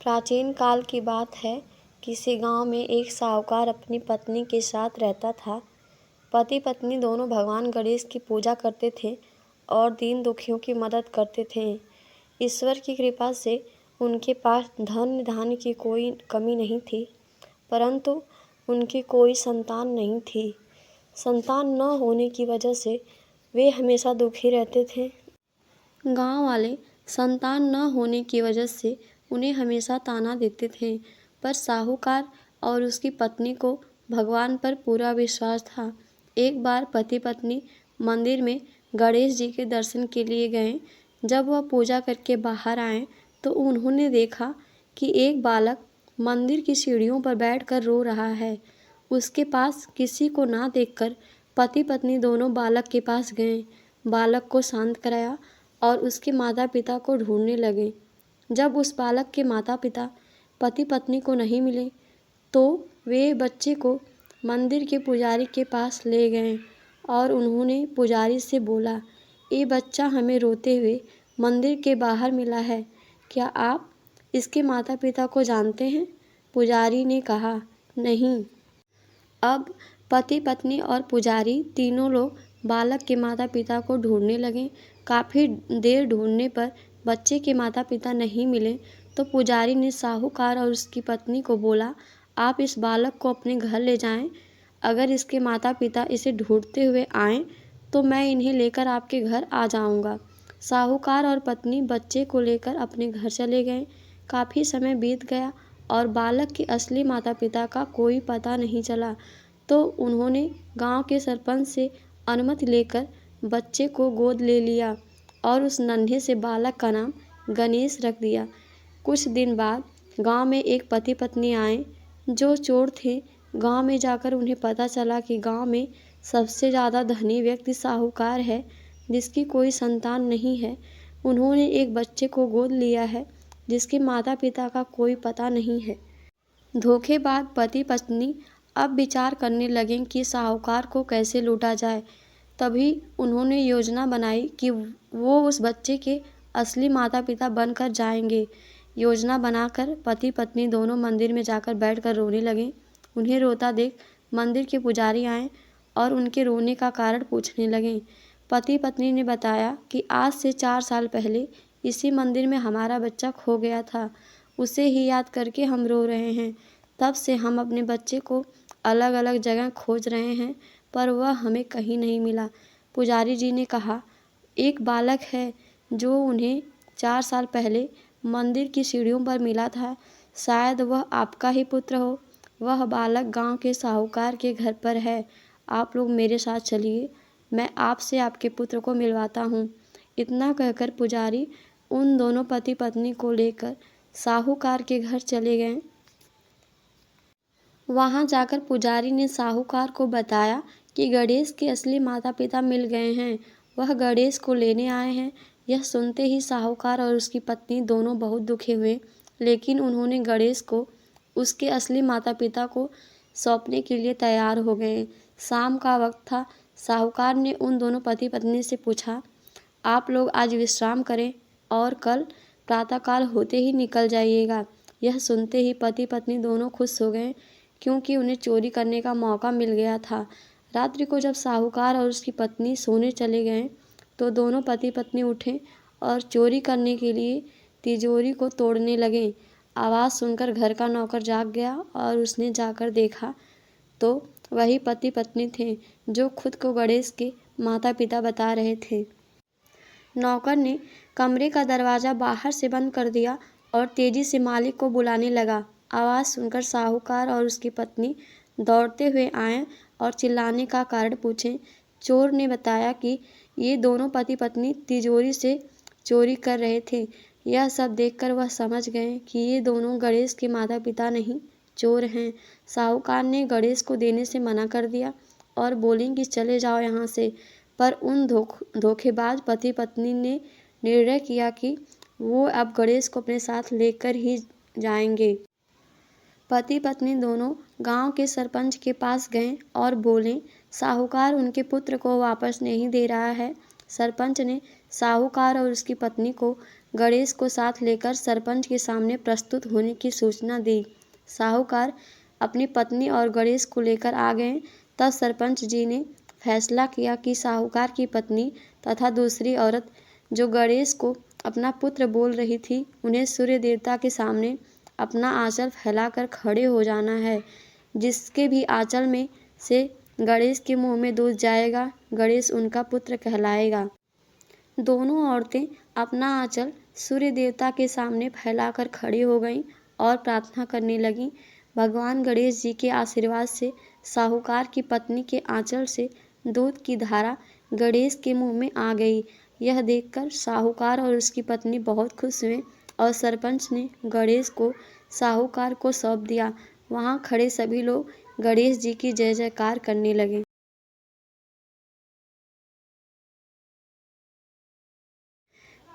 प्राचीन काल की बात है। किसी गांव में एक साहूकार अपनी पत्नी के साथ रहता था। पति पत्नी दोनों भगवान गणेश की पूजा करते थे और दीन दुखियों की मदद करते थे। ईश्वर की कृपा से उनके पास धन धान्य की कोई कमी नहीं थी, परंतु उनकी कोई संतान नहीं थी। संतान न होने की वजह से वे हमेशा दुखी रहते थे। गांव वाले संतान न होने की वजह से उन्हें हमेशा ताना देते थे, पर साहूकार और उसकी पत्नी को भगवान पर पूरा विश्वास था। एक बार पति पत्नी मंदिर में गणेश जी के दर्शन के लिए गए। जब वह पूजा करके बाहर आए तो उन्होंने देखा कि एक बालक मंदिर की सीढ़ियों पर बैठकर रो रहा है। उसके पास किसी को ना देखकर पति पत्नी दोनों बालक के पास गए, बालक को शांत कराया और उसके माता पिता को ढूंढने लगे। जब उस बालक के माता पिता पति पत्नी को नहीं मिले तो वे बच्चे को मंदिर के पुजारी के पास ले गए और उन्होंने पुजारी से बोला, ये बच्चा हमें रोते हुए मंदिर के बाहर मिला है, क्या आप इसके माता पिता को जानते हैं? पुजारी ने कहा, नहीं। अब पति पत्नी और पुजारी तीनों लोग बालक के माता पिता को ढूंढने लगे। काफ़ी देर ढूंढने पर बच्चे के माता पिता नहीं मिले तो पुजारी ने साहूकार और उसकी पत्नी को बोला, आप इस बालक को अपने घर ले जाएं। अगर इसके माता पिता इसे ढूंढते हुए आएं तो मैं इन्हें लेकर आपके घर आ जाऊंगा। साहूकार और पत्नी बच्चे को लेकर अपने घर चले गए। काफ़ी समय बीत गया और बालक के असली माता पिता का कोई पता नहीं चला, तो उन्होंने गांव के सरपंच से अनुमति लेकर बच्चे को गोद ले लिया और उस नन्हे से बालक का नाम गणेश रख दिया। कुछ दिन बाद गांव में एक पति पत्नी आए जो चोर थे। गांव में जाकर उन्हें पता चला कि गांव में सबसे ज़्यादा धनी व्यक्ति साहूकार है, जिसकी कोई संतान नहीं है। उन्होंने एक बच्चे को गोद लिया है जिसके माता पिता का कोई पता नहीं है। धोखेबाज पति पत्नी अब विचार करने लगे कि साहूकार को कैसे लूटा जाए। तभी उन्होंने योजना बनाई कि वो उस बच्चे के असली माता पिता बनकर जाएंगे। योजना बनाकर पति पत्नी दोनों मंदिर में जाकर बैठकर रोने लगे। उन्हें रोता देख मंदिर के पुजारी आए और उनके रोने का कारण पूछने लगे। पति पत्नी ने बताया कि आज से 4 साल पहले इसी मंदिर में हमारा बच्चा खो गया था, उसे ही याद करके हम रो रहे हैं। तब से हम अपने बच्चे को अलग अलग जगह खोज रहे हैं, पर वह हमें कहीं नहीं मिला। पुजारी जी ने कहा, एक बालक है जो उन्हें 4 साल पहले मंदिर की सीढ़ियों पर मिला था, शायद वह आपका ही पुत्र हो। वह बालक गांव के साहूकार के घर पर है। आप लोग मेरे साथ चलिए, मैं आपसे आपके पुत्र को मिलवाता हूँ। इतना कहकर पुजारी उन दोनों पति पत्नी को लेकर साहूकार के घर चले गए। वहां जाकर पुजारी ने साहूकार को बताया कि गणेश के असली माता पिता मिल गए हैं, वह गणेश को लेने आए हैं। यह सुनते ही साहूकार और उसकी पत्नी दोनों बहुत दुखी हुए, लेकिन उन्होंने गणेश को उसके असली माता पिता को सौंपने के लिए तैयार हो गए। शाम का वक्त था। साहूकार ने उन दोनों पति पत्नी से पूछा, आप लोग आज विश्राम करें और कल प्रातःकाल होते ही निकल जाइएगा। यह सुनते ही पति पत्नी दोनों खुश हो गए, क्योंकि उन्हें चोरी करने का मौका मिल गया था। रात्रि को जब साहूकार और उसकी पत्नी सोने चले गए तो दोनों पति पत्नी उठे और चोरी करने के लिए तिजोरी को तोड़ने लगे। आवाज़ सुनकर घर का नौकर जाग गया और उसने जाकर देखा तो वही पति पत्नी थे जो खुद को गणेश के माता पिता बता रहे थे। नौकर ने कमरे का दरवाज़ा बाहर से बंद कर दिया और तेजी से मालिक को बुलाने लगा। आवाज़ सुनकर साहूकार और उसकी पत्नी दौड़ते हुए आए और चिल्लाने का कारण पूछे। चोर ने बताया कि ये दोनों पति पत्नी तिजोरी से चोरी कर रहे थे। यह सब देखकर वह समझ गए कि ये दोनों गणेश के माता पिता नहीं, चोर हैं। साहूकार ने गणेश को देने से मना कर दिया और बोले कि चले जाओ यहाँ से, पर उन धोखेबाज पति पत्नी ने निर्णय किया कि वो अब गणेश को अपने साथ लेकर ही जाएंगे। पति पत्नी दोनों गांव के सरपंच के पास गए और बोले, साहूकार उनके पुत्र को वापस नहीं दे रहा है। सरपंच ने साहूकार और उसकी पत्नी को गणेश को साथ लेकर सरपंच के सामने प्रस्तुत होने की सूचना दी। साहूकार अपनी पत्नी और गणेश को लेकर आ गए। तब सरपंच जी ने फैसला किया कि साहूकार की पत्नी तथा दूसरी औरत जो गणेश को अपना पुत्र बोल रही थी, उन्हें सूर्य देवता के सामने अपना आंचल फैलाकर खड़े हो जाना है। जिसके भी आंचल में से गणेश के मुंह में दूध जाएगा, गणेश उनका पुत्र कहलाएगा। दोनों औरतें अपना आंचल सूर्य देवता के सामने फैलाकर खड़ी हो गईं और प्रार्थना करने लगीं। भगवान गणेश जी के आशीर्वाद से साहूकार की पत्नी के आंचल से दूध की धारा गणेश के मुंह में आ गई। यह देखकर साहूकार और उसकी पत्नी बहुत खुश हुए और सरपंच ने गणेश को साहूकार को सौंप दिया। वहां खड़े सभी लोग गणेश जी की जय जयकार करने लगे।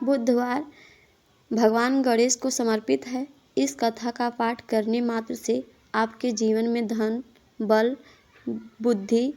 बुधवार भगवान गणेश को समर्पित है। इस कथा का पाठ करने मात्र से आपके जीवन में धन, बल, बुद्धि